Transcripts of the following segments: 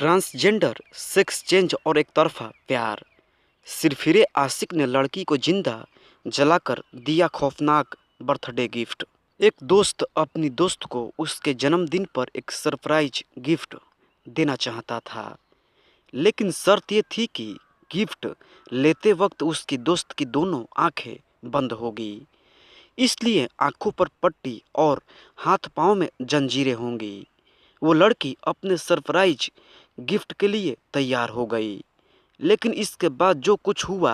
Transgender, sex change और एक तरफा प्यार। सिरफिरे आशिक ने लड़की को जिंदा जलाकर दिया खौफनाक बर्थडे गिफ्ट। एक दोस्त अपनी दोस्त को उसके जन्मदिन पर एक सरप्राइज गिफ्ट देना चाहता था, लेकिन शर्त ये थी कि गिफ्ट लेते वक्त उसकी दोस्त की दोनों आंखें बंद होगी। इसलिए आंखों पर पट्टी और हाथ पांव में जंजीरें होंगी। वो लड़की अपने सरप्राइज गिफ्ट के लिए तैयार हो गई, लेकिन इसके बाद जो कुछ हुआ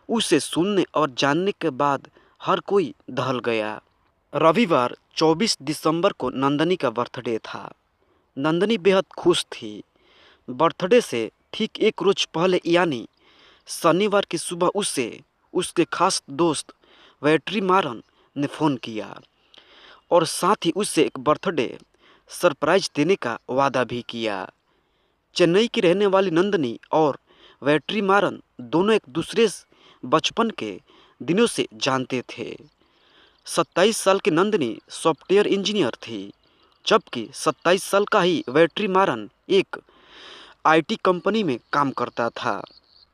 उसे सुनने और जानने के बाद हर कोई दहल गया। रविवार 24 दिसंबर को नंदनी का बर्थडे था। नंदनी बेहद खुश थी। बर्थडे से ठीक एक रोज पहले यानी शनिवार की सुबह उसे उसके खास दोस्त वेट्रीमारन ने फ़ोन किया और साथ ही उससे एक बर्थडे सरप्राइज देने का वादा भी किया। चेन्नई की रहने वाली नंदनी और वेट्रीमारन दोनों एक दूसरे बचपन के दिनों से जानते थे। 27 साल की नंदनी सॉफ्टवेयर इंजीनियर थी, जबकि 27 साल का ही वेट्रीमारन एक आईटी कंपनी में काम करता था।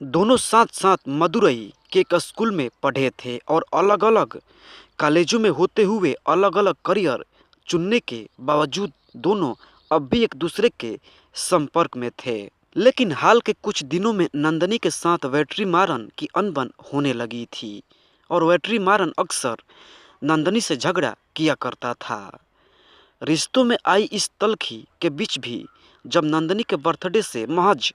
दोनों साथ साथ मदुरई के एक स्कूल में पढ़े थे और अलग अलग कॉलेजों में होते हुए अलग अलग करियर चुनने के बावजूद दोनों अब भी एक दूसरे के संपर्क में थे। लेकिन हाल के कुछ दिनों में नंदनी के साथ वेट्रीमारन की अनबन होने लगी थी और वेट्रीमारन अक्सर नंदनी से झगड़ा किया करता था। रिश्तों में आई इस तल्खी के बीच भी जब नंदनी के बर्थडे से महज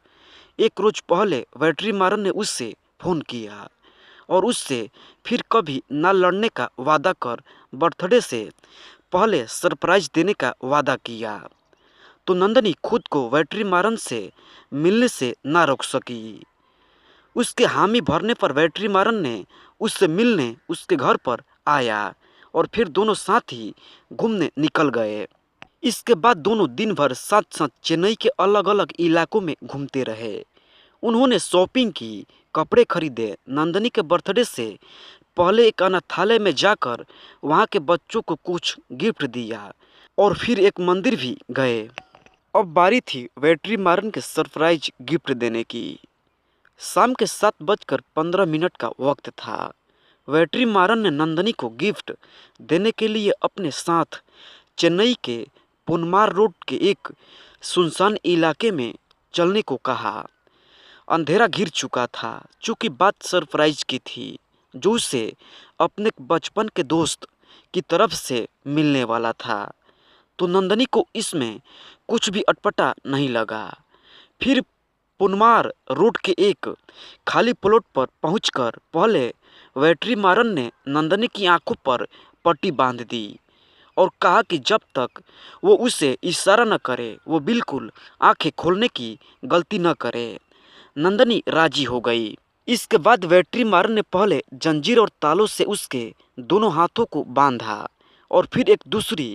एक रोज पहले वेट्रीमारन ने उससे फ़ोन किया और उससे फिर कभी ना लड़ने का वादा कर बर्थडे से पहले सरप्राइज देने का वादा किया, तो नंदनी खुद को वेट्रीमारन से मिलने से ना रोक सकी। उसके हामी भरने पर वेट्रीमारन ने उससे मिलने उसके घर पर आया और फिर दोनों साथ ही घूमने निकल गए। इसके बाद दोनों दिन भर साथ साथ चेन्नई के अलग अलग इलाकों में घूमते रहे। उन्होंने शॉपिंग की, कपड़े खरीदे, नंदनी के बर्थडे से पहले एक अनाथालय में जाकर वहाँ के बच्चों को कुछ गिफ्ट दिया और फिर एक मंदिर भी गए। अब बारी थी वेट्रीमारन के सरप्राइज गिफ्ट देने की। शाम के 7:15 का वक्त था। वेट्रीमारन ने नंदनी को गिफ्ट देने के लिए अपने साथ चेन्नई के पुनमार रोड के एक सुनसान इलाके में चलने को कहा। अंधेरा घिर चुका था। चूंकि बात सरप्राइज की थी जो उसे अपने बचपन के दोस्त की तरफ से मिलने वाला था, तो नंदनी को इसमें कुछ भी अटपटा नहीं लगा। फिर पुनमार रोड के एक खाली प्लॉट पर पहुंचकर पहले वेट्रीमारन ने नंदनी की आंखों पर पट्टी बांध दी और कहा कि जब तक वो उसे इशारा न करे वो बिल्कुल आंखें खोलने की गलती न करे। नंदनी राजी हो गई। इसके बाद वेट्रीमारन ने पहले जंजीर और तालों से उसके दोनों हाथों को बांधा और फिर एक दूसरी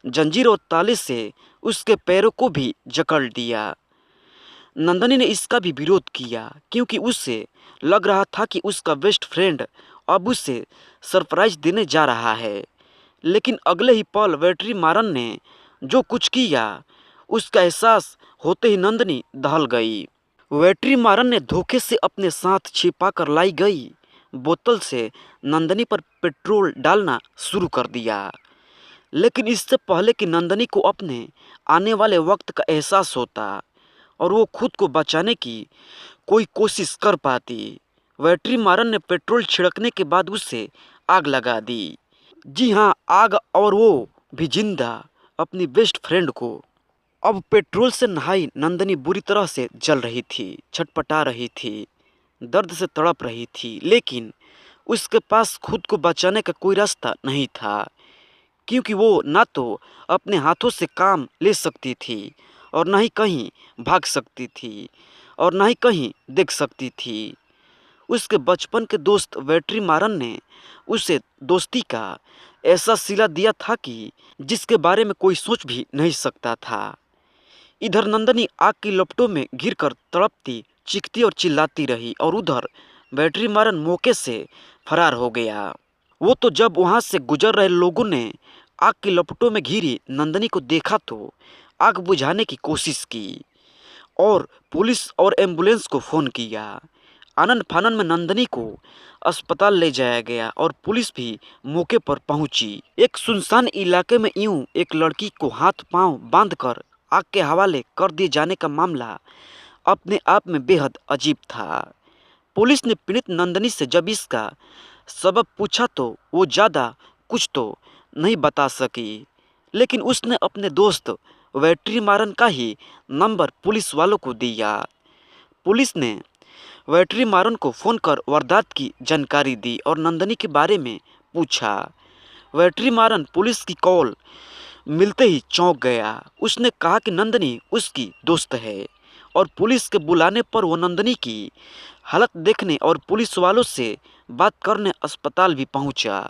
जंजीर और ताले से उसके पैरों को भी जकड़ दिया। नंदनी ने इसका भी विरोध किया क्योंकि उससे लग रहा था कि उसका बेस्ट फ्रेंड अब उसे सरप्राइज देने जा रहा है। लेकिन अगले ही पल वेट्रीमारन ने जो कुछ किया उसका एहसास होते ही नंदनी दहल गई। वेट्रीमारन ने धोखे से अपने साथ छिपा कर लाई गई बोतल से नंदनी पर पेट्रोल डालना शुरू कर दिया, लेकिन इससे पहले कि नंदनी को अपने आने वाले वक्त का एहसास होता और वो खुद को बचाने की कोई कोशिश कर पाती, वेट्रीमारन ने पेट्रोल छिड़कने के बाद उसे आग लगा दी। जी हाँ, आग, और वो भी जिंदा, अपनी बेस्ट फ्रेंड को। अब पेट्रोल से नहाई नंदनी बुरी तरह से जल रही थी, छटपटा रही थी, दर्द से तड़प रही थी, लेकिन उसके पास खुद को बचाने का कोई रास्ता नहीं था, क्योंकि वो ना तो अपने हाथों से काम ले सकती थी और ना ही कहीं भाग सकती थी और ना ही कहीं देख सकती थी। उसके बचपन के दोस्त वेट्रीमारन ने उसे दोस्ती का ऐसा सिला दिया था कि जिसके बारे में कोई सोच भी नहीं सकता था। इधर नंदनी आग की लपटों में घिरकर तड़पती, चीखती और चिल्लाती रही और उधर वेट्रीमारन मौके से फरार हो गया। वो तो जब वहां से गुजर रहे लोगों ने आग की लपटों में घिरी नंदनी को देखा तो आग बुझाने की कोशिश की और पुलिस और एम्बुलेंस को फ़ोन किया। आनन फानन में नंदनी को अस्पताल ले जाया गया और पुलिस भी मौके पर पहुंची। एक सुनसान इलाके में यूं एक लड़की को हाथ पांव बांधकर आग के हवाले कर दिए जाने का मामला अपने आप में बेहद अजीब था। पुलिस ने पीड़ित नंदनी से जब इसका सबब पूछा तो वो ज़्यादा कुछ तो नहीं बता सकी, लेकिन उसने अपने दोस्त वेट्रीमारन का ही नंबर पुलिस वालों को दिया। पुलिस ने वेट्रीमारन को फ़ोन कर वारदात की जानकारी दी और नंदनी के बारे में पूछा। वेट्रीमारन पुलिस की कॉल मिलते ही चौंक गया। उसने कहा कि नंदनी उसकी दोस्त है और पुलिस के बुलाने पर वो नंदनी की हालत देखने और पुलिस वालों से बात करने अस्पताल भी पहुंचा।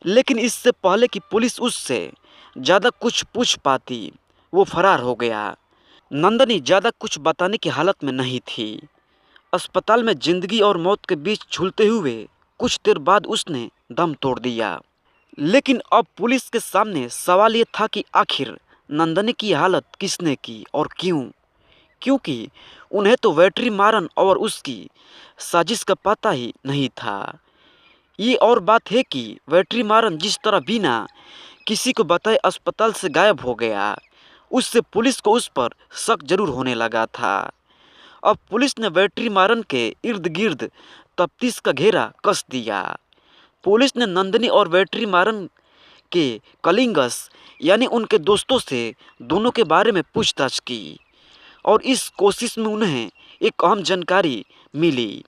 लेकिन इससे पहले कि पुलिस उससे ज़्यादा कुछ पूछ पाती, वो फरार हो गया। नंदनी ज़्यादा कुछ बताने की हालत में नहीं थी। अस्पताल में जिंदगी और मौत के बीच झूलते हुए कुछ देर बाद उसने दम तोड़ दिया। लेकिन अब पुलिस के सामने सवाल ये था कि आखिर नंदनी की हालत किसने की और क्यों? क्योंकि उन्हें तो वेट्रीमारन और उसकी साजिश का पता ही नहीं था। ये और बात है कि वेट्रीमारन जिस तरह बिना किसी को बताए अस्पताल से गायब हो गया, उससे पुलिस को उस पर शक जरूर होने लगा था। अब पुलिस ने वेट्रीमारन के इर्द गिर्द तफ्तीश का घेरा कस दिया। पुलिस ने नंदनी और वेट्रीमारन के कलिंगस यानी उनके दोस्तों से दोनों के बारे में पूछताछ की और इस कोशिश में उन्हें एक अहम जानकारी मिली।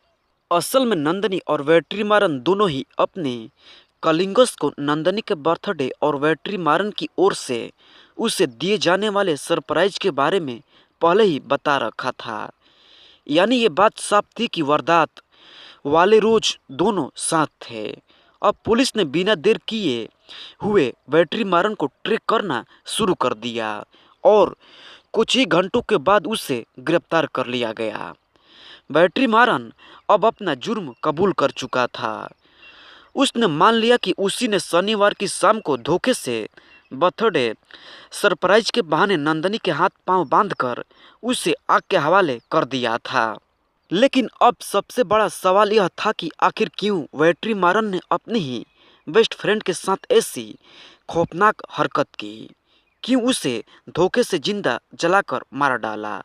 असल में नंदनी और वेट्रीमारन दोनों ही अपने कलिंगस को नंदनी के बर्थडे और वेट्रीमारन की ओर से उसे दिए जाने वाले सरप्राइज के बारे में पहले ही बता रखा था। यानी ये बात साफ थी कि वारदात वाले रोज दोनों साथ थे। अब पुलिस ने बिना देर किए हुए वेट्रीमारन को ट्रैक करना शुरू कर दिया और कुछ ही घंटों के बाद उसे गिरफ्तार कर लिया गया। वेट्रीमारन अब अपना जुर्म कबूल कर चुका था। उसने मान लिया कि उसी ने शनिवार की शाम को धोखे से बर्थडे सरप्राइज के बहाने नंदनी के हाथ पांव बांधकर उसे आग के हवाले कर दिया था। लेकिन अब सबसे बड़ा सवाल यह था कि आखिर क्यों वेट्रीमारन ने अपनी ही बेस्ट फ्रेंड के साथ ऐसी खौफनाक हरकत की? क्यों उसे धोखे से जिंदा जलाकर मार डाला?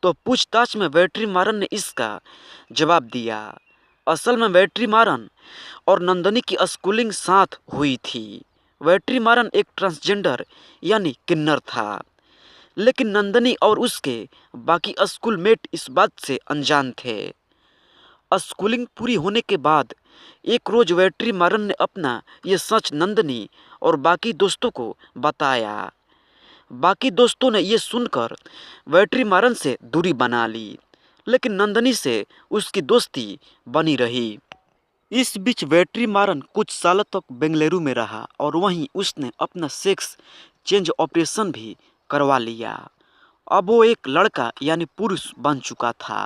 तो पूछताछ में वेट्रीमारन ने इसका जवाब दिया। असल में वेट्रीमारन और नंदनी की स्कूलिंग साथ हुई थी। वेट्रीमारन एक ट्रांसजेंडर यानी किन्नर था, लेकिन नंदनी और उसके बाकी स्कूलमेट इस बात से अनजान थे। स्कूलिंग पूरी होने के बाद एक रोज वेट्रीमारन ने अपना ये सच नंदनी और बाकी दोस्तों को बताया। बाकी दोस्तों ने ये सुनकर वेट्रीमारन से दूरी बना ली, लेकिन नंदनी से उसकी दोस्ती बनी रही। इस बीच वेट्रीमारन कुछ सालों तक बेंगलुरु में रहा और वहीं उसने अपना सेक्स चेंज ऑपरेशन भी करवा लिया। अब वो एक लड़का यानी पुरुष बन चुका था।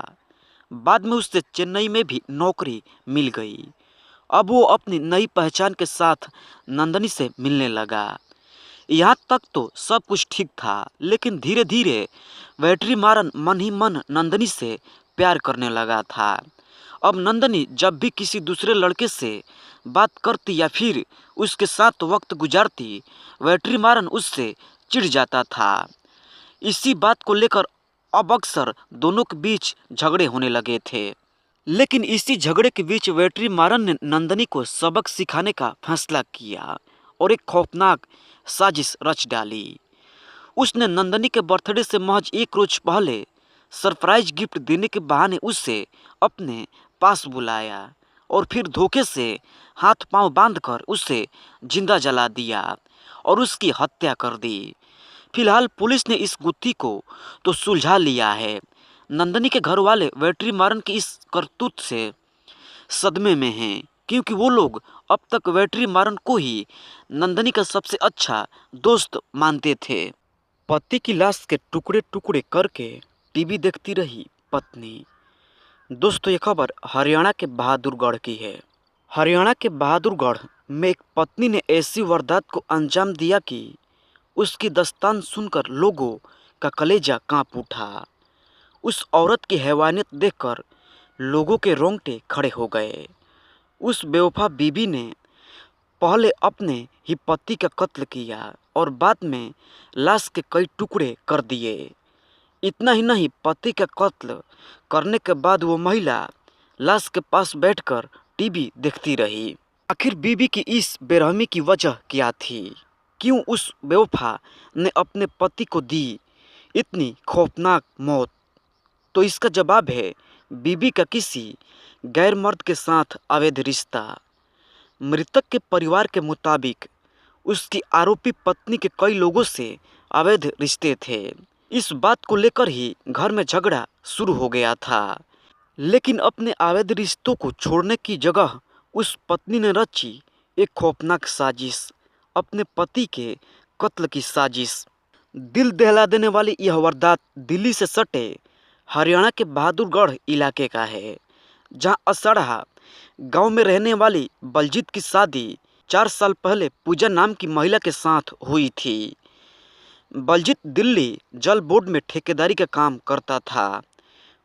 बाद में उससे चेन्नई में भी नौकरी मिल गई। अब वो अपनी नई पहचान के साथ नंदनी से मिलने लगा। यहाँ तक तो सब कुछ ठीक था, लेकिन धीरे धीरे वेट्रीमारन मन ही मन नंदनी से प्यार करने लगा था। अब नंदनी जब भी किसी दूसरे लड़के से बात करती या फिर उसके साथ वक्त गुजारती, वेट्रीमारन उससे चिढ़ जाता था। इसी बात को लेकर अब अक्सर दोनों के बीच झगड़े होने लगे थे। लेकिन इसी झगड़े के बीच वेट्रीमारन ने नंदनी को सबक सिखाने का फैसला किया और एक खौफनाक साजिश रच डाली। उसने नंदनी के बर्थडे से महज एक रोज पहले सरप्राइज गिफ्ट देने के बहाने उसे अपने पास बुलाया और फिर धोखे से हाथ पांव बांधकर उसे जिंदा जला दिया और उसकी हत्या कर दी। फिलहाल पुलिस ने इस गुत्थी को तो सुलझा लिया है। नंदनी के घर वाले वेट्रीमारन की इस करतूत से सदमे में हैं, क्योंकि वो लोग अब तक वेट्रीमारन को ही नंदनी का सबसे अच्छा दोस्त मानते थे। पति की लाश के टुकड़े टुकड़े करके टीवी देखती रही पत्नी। दोस्तों, ये खबर हरियाणा के बहादुरगढ़ की है। हरियाणा के बहादुरगढ़ में एक पत्नी ने ऐसी वारदात को अंजाम दिया कि उसकी दास्तान सुनकर लोगों का कलेजा कांप उठा। उस औरत की हैवानियत देखकर लोगों के रोंगटे खड़े हो गए। उस बेवफा बीबी ने पहले अपने ही पति का कत्ल किया और बाद में लाश के कई टुकड़े कर दिए। इतना ही नहीं, पति का कत्ल करने के बाद वो महिला लाश के पास बैठकर टीवी देखती रही। आखिर बीबी की इस बेरहमी की वजह क्या थी? क्यों उस बेवफा ने अपने पति को दी इतनी खौफनाक मौत? तो इसका जवाब है बीबी का किसी गैर मर्द के साथ अवैध रिश्ता। मृतक के परिवार के मुताबिक उसकी आरोपी पत्नी के कई लोगों से अवैध रिश्ते थे। इस बात को लेकर ही घर में झगड़ा शुरू हो गया था। लेकिन अपने अवैध रिश्तों को छोड़ने की जगह उस पत्नी ने रची एक खौफनाक साजिश, अपने पति के कत्ल की साजिश। दिल दहला देने वाली यह वारदात दिल्ली से सटे हरियाणा के बहादुरगढ़ इलाके का है, जहां असड़हा गांव में रहने वाली बलजीत की शादी 4 साल पहले पूजा नाम की महिला के साथ हुई थी। बलजीत दिल्ली जल बोर्ड में ठेकेदारी का काम करता था।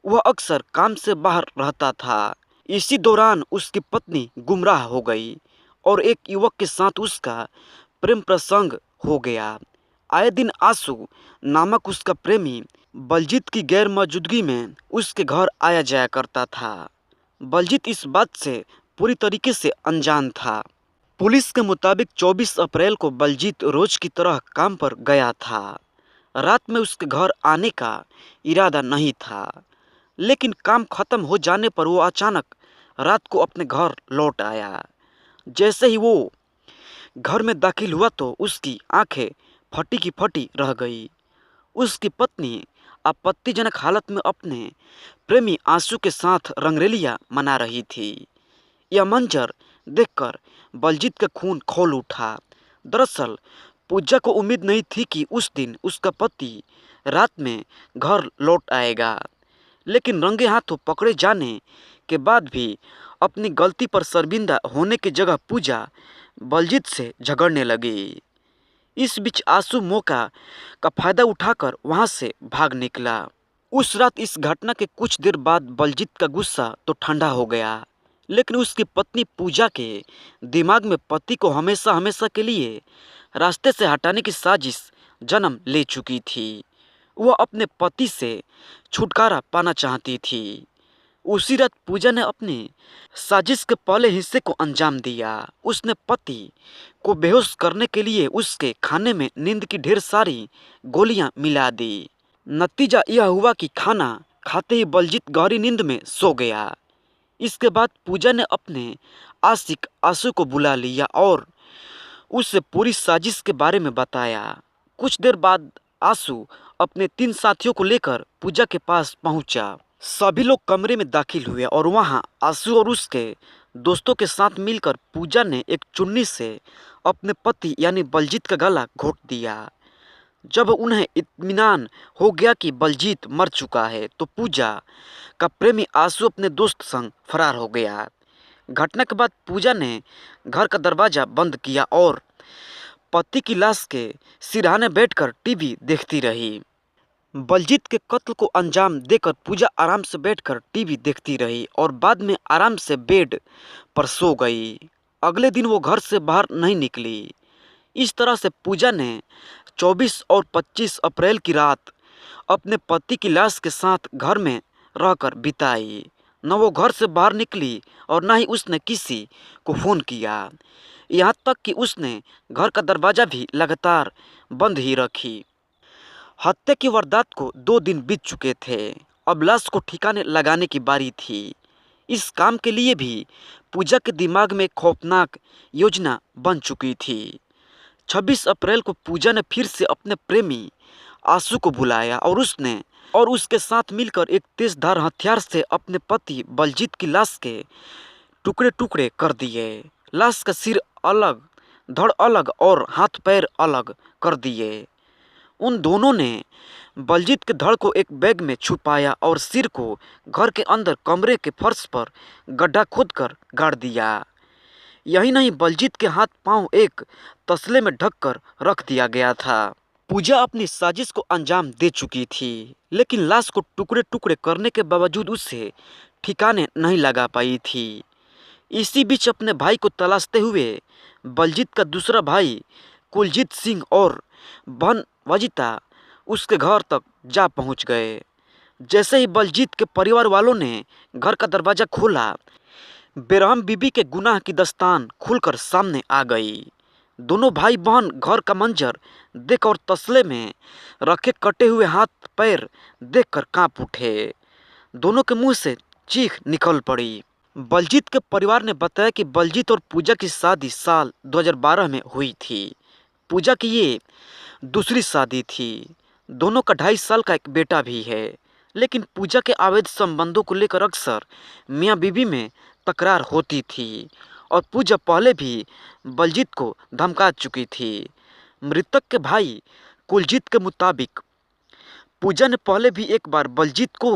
वह अक्सर काम से बाहर रहता था। इसी दौरान उसकी पत्नी गुमराह हो गई और एक युवक के साथ उसका प्रेम प्रसंग हो गया। आए दिन आंसू नामक उसका प्रेमी बलजीत की गैर मौजूदगी में उसके घर आया जाया करता था। बलजीत इस बात से पूरी तरीके से अनजान था। पुलिस के मुताबिक 24 अप्रैल को बलजीत रोज की तरह काम पर गया था। रात में उसके घर आने का इरादा नहीं था, लेकिन काम खत्म हो जाने पर वो अचानक रात को अपने घर लौट आया। जैसे ही वो घर में दाखिल हुआ तो उसकी आंखें फटी की फटी रह गई। उसकी पत्नी आपत्तिजनक हालत में अपने प्रेमी आंसू के साथ रंगरेलियां मना रही थी। यह मंजर देखकर बलजीत का खून खौल उठा। दरअसल पूजा को उम्मीद नहीं थी कि उस दिन उसका पति रात में घर लौट आएगा, लेकिन रंगे हाथों पकड़े जाने के बाद भी अपनी गलती पर शर्मिंदा होने की जगह पूजा बलजीत से झगड़ने लगी। इस बीच आंसू मौका का फायदा उठाकर वहां से भाग निकला। उस रात इस घटना के कुछ देर बाद बलजीत का गुस्सा तो ठंडा हो गया, लेकिन उसकी पत्नी पूजा के दिमाग में पति को हमेशा हमेशा के लिए रास्ते से हटाने की साजिश जन्म ले चुकी थी। वह अपने पति से छुटकारा पाना चाहती थी। उसी रात पूजा ने अपनी साजिश के पहले हिस्से को अंजाम दिया। उसने पति को बेहोश करने के लिए उसके खाने में नींद की ढेर सारी गोलियां मिला दी। नतीजा यह हुआ कि खाना खाते ही बलजीत गहरी नींद में सो गया। इसके बाद पूजा ने अपने आशिक आंसू को बुला लिया और उसे पूरी साजिश के बारे में बताया। कुछ देर बाद आंसू अपने 3 साथियों को लेकर पूजा के पास पहुंचा। सभी लोग कमरे में दाखिल हुए और वहां आंसू और उसके दोस्तों के साथ मिलकर पूजा ने एक चुन्नी से अपने पति यानी बलजीत का गला घोंट दिया। जब उन्हें इत्मीनान हो गया कि बलजीत मर चुका है तो पूजा का प्रेमी आंसू अपने दोस्त संग फरार हो गया। घटना के बाद पूजा ने घर का दरवाज़ा बंद किया और पति की लाश के सिरहाने बैठकर टीवी देखती रही। बलजीत के कत्ल को अंजाम देकर पूजा आराम से बैठकर टीवी देखती रही और बाद में आराम से बेड पर सो गई। अगले दिन वो घर से बाहर नहीं निकली। इस तरह से पूजा ने 24 और 25 अप्रैल की रात अपने पति की लाश के साथ घर में रहकर बिताई। न वो घर से बाहर निकली और न ही उसने किसी को फ़ोन किया। यहाँ तक कि उसने घर का दरवाज़ा भी लगातार बंद ही रखी। हत्या की वारदात को 2 दिन बीत चुके थे। अब लाश को ठिकाने लगाने की बारी थी। इस काम के लिए भी पूजा के दिमाग में एक खौफनाक योजना बन चुकी थी। 26 अप्रैल को पूजा ने फिर से अपने प्रेमी आंसू को बुलाया और उसके साथ मिलकर एक तेजधार हथियार से अपने पति बलजीत की लाश के टुकड़े टुकड़े कर दिए। लाश का सिर अलग, धड़ अलग और हाथ पैर अलग कर दिए। उन दोनों ने बलजीत के धड़ को एक बैग में छुपाया और सिर को घर के अंदर कमरे के फर्श पर गड्ढा खोदकर गाड़ दिया। यही नहीं, बलजीत के हाथ पांव एक तसले में ढककर रख दिया गया था। पूजा अपनी साजिश को अंजाम दे चुकी थी, लेकिन लाश को टुकड़े टुकड़े करने के बावजूद उसे ठिकाने नहीं लगा पाई थी। इसी बीच अपने भाई को तलाशते हुए बलजीत का दूसरा भाई कुलजीत सिंह और बहन वजिता उसके घर तक जा पहुंच गए। जैसे ही बलजीत के परिवार वालों ने घर का दरवाज़ा खोला, बेरहम बीबी के गुनाह की दास्तान खुलकर सामने आ गई। दोनों भाई बहन घर का मंजर देख और तसले में रखे कटे हुए हाथ पैर देखकर कांप उठे। दोनों के मुंह से चीख निकल पड़ी। बलजीत के परिवार ने बताया कि बलजीत और पूजा की शादी साल 2012 में हुई थी। पूजा की ये दूसरी शादी थी। दोनों का 2.5 साल का एक बेटा भी है, लेकिन पूजा के अवैध संबंधों को लेकर अक्सर मियाँ बीवी में तकरार होती थी और पूजा पहले भी बलजीत को धमका चुकी थी। मृतक के भाई कुलजीत के मुताबिक पूजा ने पहले भी एक बार बलजीत को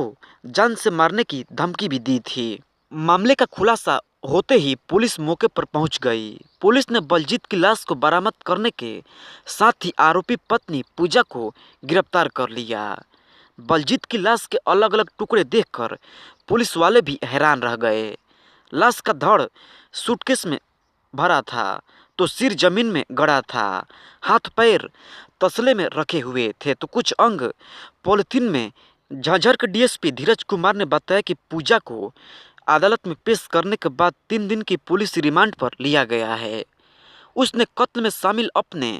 जान से मारने की धमकी भी दी थी। मामले का खुलासा होते ही पुलिस मौके पर पहुंच गई। पुलिस ने बलजीत की लाश को बरामद करने के साथ ही आरोपी पत्नी पूजा को गिरफ्तार कर लिया। बलजीत की लाश के अलग अलग टुकड़े देखकर पुलिस वाले भी हैरान रह गए। लाश का धड़ सूटकेस में भरा था, तो सिर जमीन में गड़ा था, हाथ पैर तसले में रखे हुए थे, तो कुछ अंग पॉलिथीन में। झाझर के डीएसपी धीरज कुमार ने बताया कि पूजा को अदालत में पेश करने के बाद 3 दिन की पुलिस रिमांड पर लिया गया है। उसने कत्ल में शामिल अपने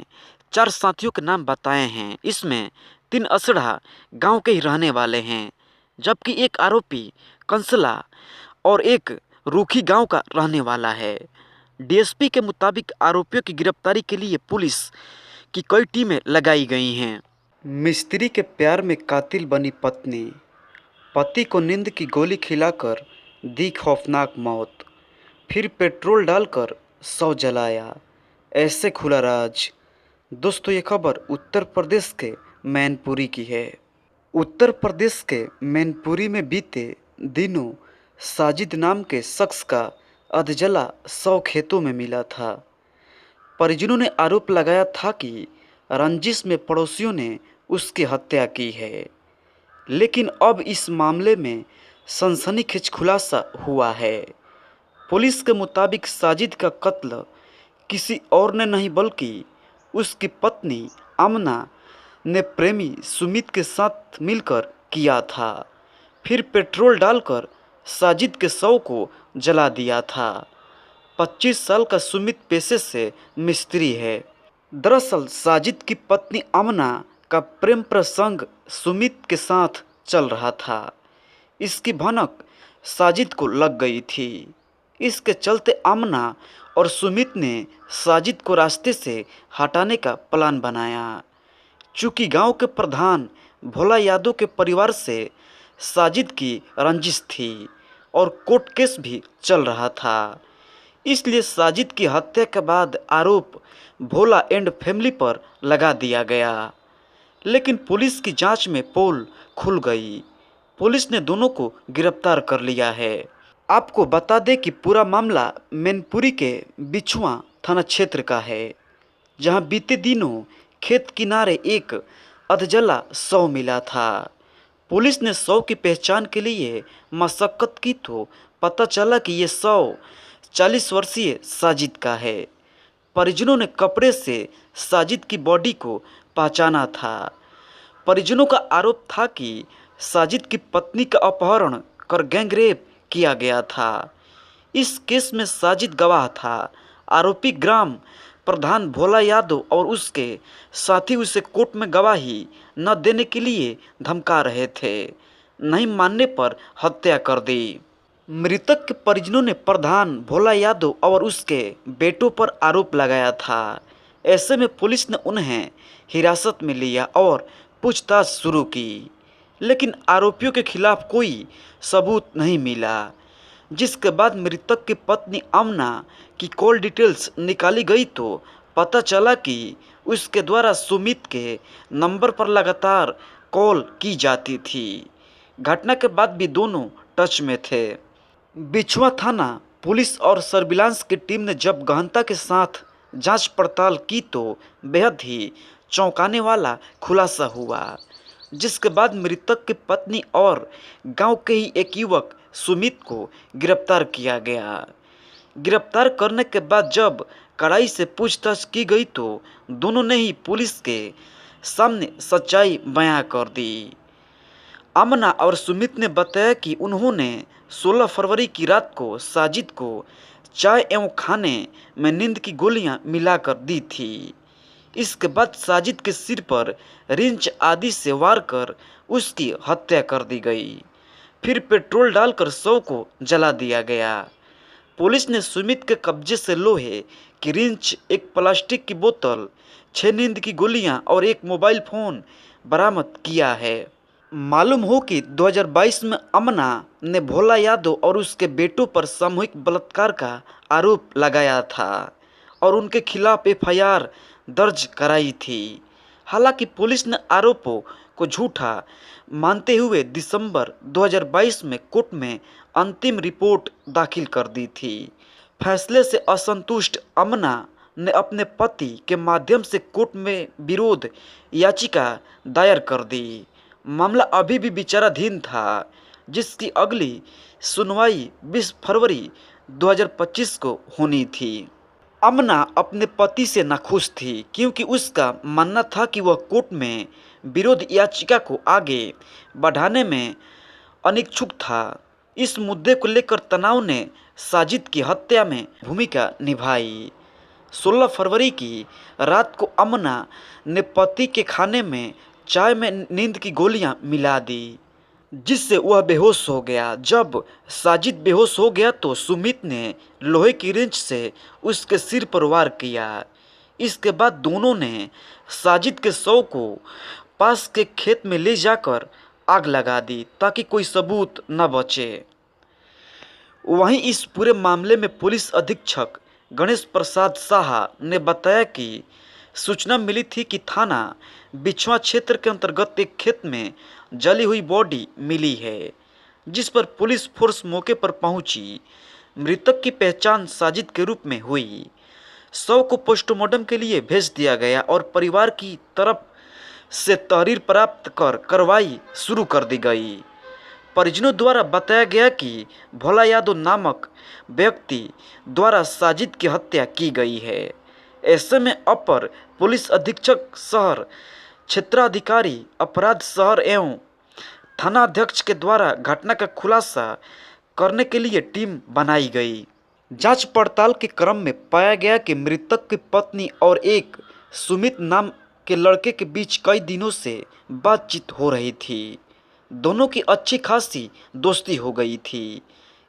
4 साथियों के नाम बताए हैं। इसमें 3 असड़ा गांव के ही रहने वाले हैं, जबकि एक आरोपी कंसला और एक रूखी गांव का रहने वाला है। डीएसपी के मुताबिक आरोपियों की गिरफ्तारी के लिए पुलिस की कई टीमें लगाई गई हैं। मिस्त्री के प्यार में कातिल बनी पत्नी, पति को नींद की गोली खिलाकर दी खौफनाक मौत, फिर पेट्रोल डालकर शव जलाया, ऐसे खुला राज। दोस्तों, ये खबर उत्तर प्रदेश के मैनपुरी की है। उत्तर प्रदेश के मैनपुरी में बीते दिनों साजिद नाम के शख्स का अधजला शव खेतों में मिला था। परिजनों ने आरोप लगाया था कि रंजिश में पड़ोसियों ने उसकी हत्या की है, लेकिन अब इस मामले में सनसनीखेज खुलासा हुआ है। पुलिस के मुताबिक साजिद का कत्ल किसी और ने नहीं बल्कि उसकी पत्नी आमना ने प्रेमी सुमित के साथ मिलकर किया था। फिर पेट्रोल डालकर साजिद के शव को जला दिया था। 25 साल का सुमित पेशे से मिस्त्री है। दरअसल साजिद की पत्नी आमना का प्रेम प्रसंग सुमित के साथ चल रहा था। इसकी भनक साजिद को लग गई थी। इसके चलते आमना और सुमित ने साजिद को रास्ते से हटाने का प्लान बनाया। चूँकि गांव के प्रधान भोला यादव के परिवार से साजिद की रंजिश थी और कोर्ट केस भी चल रहा था, इसलिए साजिद की हत्या के बाद आरोप भोला एंड फैमिली पर लगा दिया गया। लेकिन पुलिस की जांच में पोल खुल गई। पुलिस ने दोनों को गिरफ्तार कर लिया है। आपको बता दें कि पूरा मामला मैनपुरी के बिछुआ थाना क्षेत्र का है, जहां बीते दिनों खेत किनारे एक अधजला शव मिला था। पुलिस ने शव की पहचान के लिए मशक्कत की तो पता चला कि ये शव 40 वर्षीय साजिद का है। परिजनों ने कपड़े से साजिद की बॉडी को पहचाना था। परिजनों का आरोप था कि साजिद की पत्नी का अपहरण कर गैंगरेप किया गया था। इस केस में साजिद गवाह था। आरोपी ग्राम प्रधान भोला यादव और उसके साथी उसे कोर्ट में गवाही न देने के लिए धमका रहे थे। नहीं मानने पर हत्या कर दी। मृतक के परिजनों ने प्रधान भोला यादव और उसके बेटों पर आरोप लगाया था। ऐसे में पुलिस ने उन्हें हिरासत में लिया और पूछताछ शुरू की, लेकिन आरोपियों के खिलाफ कोई सबूत नहीं मिला। जिसके बाद मृतक की पत्नी आमना की कॉल डिटेल्स निकाली गई तो पता चला कि उसके द्वारा सुमित के नंबर पर लगातार कॉल की जाती थी। घटना के बाद भी दोनों टच में थे। बिछुआ थाना पुलिस और सर्विलांस की टीम ने जब गहनता के साथ जांच पड़ताल की तो बेहद ही चौंकाने वाला खुलासा हुआ, जिसके बाद मृतक की पत्नी और गांव के ही एक युवक सुमित को गिरफ्तार किया गया। गिरफ्तार करने के बाद जब कड़ाई से पूछताछ की गई तो दोनों ने ही पुलिस के सामने सच्चाई बयां कर दी। आमना और सुमित ने बताया कि उन्होंने 16 फरवरी की रात को साजिद को चाय एवं खाने में नींद की गोलियां मिलाकर दी थी। इसके बाद साजिद के सिर पर रिंच आदि से वार कर उसकी हत्या कर दी गई। फिर पेट्रोल डालकर शव को जला दिया गया। पुलिस ने सुमित के कब्जे से लोहे की रिंच, एक प्लास्टिक की बोतल, 6 नींद की गोलियां और एक मोबाइल फोन बरामद किया है। मालूम हो कि 2022 में अमना ने भोला यादव और उसके बेटों पर सामूहिक बलात्कार का आरोप लगाया था और उनके खिलाफ एफआईआर दर्ज कराई थी। हालांकि पुलिस ने आरोपों को झूठा मानते हुए दिसंबर 2022 में कोर्ट में अंतिम रिपोर्ट दाखिल कर दी थी। फैसले से असंतुष्ट अमना ने अपने पति के माध्यम से कोर्ट में विरोध याचिका दायर कर दी। मामला अभी भी विचाराधीन था, जिसकी अगली सुनवाई 20 फरवरी 2025 को होनी थी। अमना अपने पति से नाखुश थी क्योंकि उसका मानना था कि वह कोर्ट में विरोध याचिका को आगे बढ़ाने में अनिच्छुक था। इस मुद्दे को लेकर तनाव ने साजिद की हत्या में भूमिका निभाई। 16 फरवरी की रात को अमना ने पति के खाने में चाय में नींद की गोलियां मिला दी, जिससे वह बेहोश हो गया। जब साजिद बेहोश हो गया तो सुमित ने लोहे की रिंच से उसके सिर पर वार किया। इसके बाद दोनों ने साजिद के शव को पास के खेत में ले जाकर आग लगा दी ताकि कोई सबूत न बचे। वहीं इस पूरे मामले में पुलिस अधीक्षक गणेश प्रसाद साहा ने बताया कि सूचना मिली थी कि थाना बिछवा क्षेत्र के अंतर्गत एक खेत में जली हुई बॉडी मिली है, जिस पर पुलिस फोर्स मौके पर पहुंची। मृतक की पहचान साजिद के रूप में हुई। शव को पोस्टमार्टम के लिए भेज दिया गया और परिवार की तरफ से तहरीर प्राप्त कर कार्रवाई शुरू कर दी गई। परिजनों द्वारा बताया गया कि भोला यादव नामक व्यक्ति द्वारा साजिद की हत्या की गई है। ऐसे में अपर पुलिस अधीक्षक शहर, क्षेत्राधिकारी अपराध शहर एवं थानाध्यक्ष के द्वारा घटना का खुलासा करने के लिए टीम बनाई गई। जांच पड़ताल के क्रम में पाया गया कि मृतक की पत्नी और एक सुमित नाम के लड़के के बीच कई दिनों से बातचीत हो रही थी। दोनों की अच्छी खासी दोस्ती हो गई थी।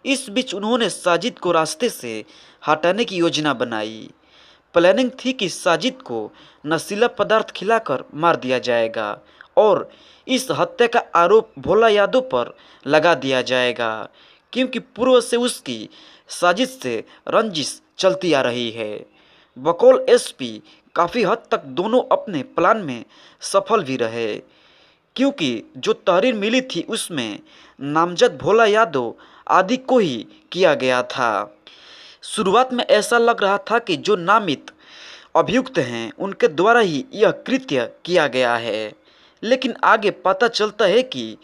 इस बीच उन्होंने साजिद को रास्ते से हटाने की योजना बनाई। प्लानिंग थी कि साजिद को नशीला पदार्थ खिलाकर मार दिया जाएगा और इस हत्या का आरोप भोला यादव पर लगा दिया जाएगा, क्योंकि पूर्व से उसकी साजिद से रंजिश चलती आ रही है। बकौल एसपी काफ़ी हद तक दोनों अपने प्लान में सफल भी रहे, क्योंकि जो तहरीर मिली थी उसमें नामजद भोला यादव आदि को ही किया गया था। शुरुआत में ऐसा लग रहा था कि जो नामित अभियुक्त हैं उनके द्वारा ही यह कृत्य किया गया है, लेकिन आगे पता चलता है कि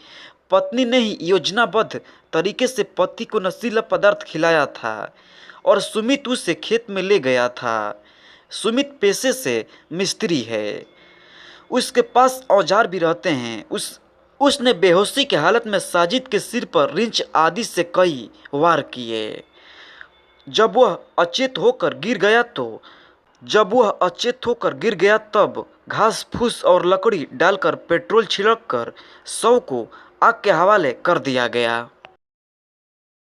पत्नी ने ही योजनाबद्ध तरीके से पति को नशीला पदार्थ खिलाया था और सुमित उसे खेत में ले गया था। सुमित पेशे से मिस्त्री है, उसके पास औजार भी रहते हैं। उसने बेहोशी की हालत में साजिद के सिर पर रिंच आदि से कई वार किए। जब वह अचेत होकर गिर गया तब घास फूस और लकड़ी डालकर पेट्रोल छिड़क कर शव को आग के हवाले कर दिया गया।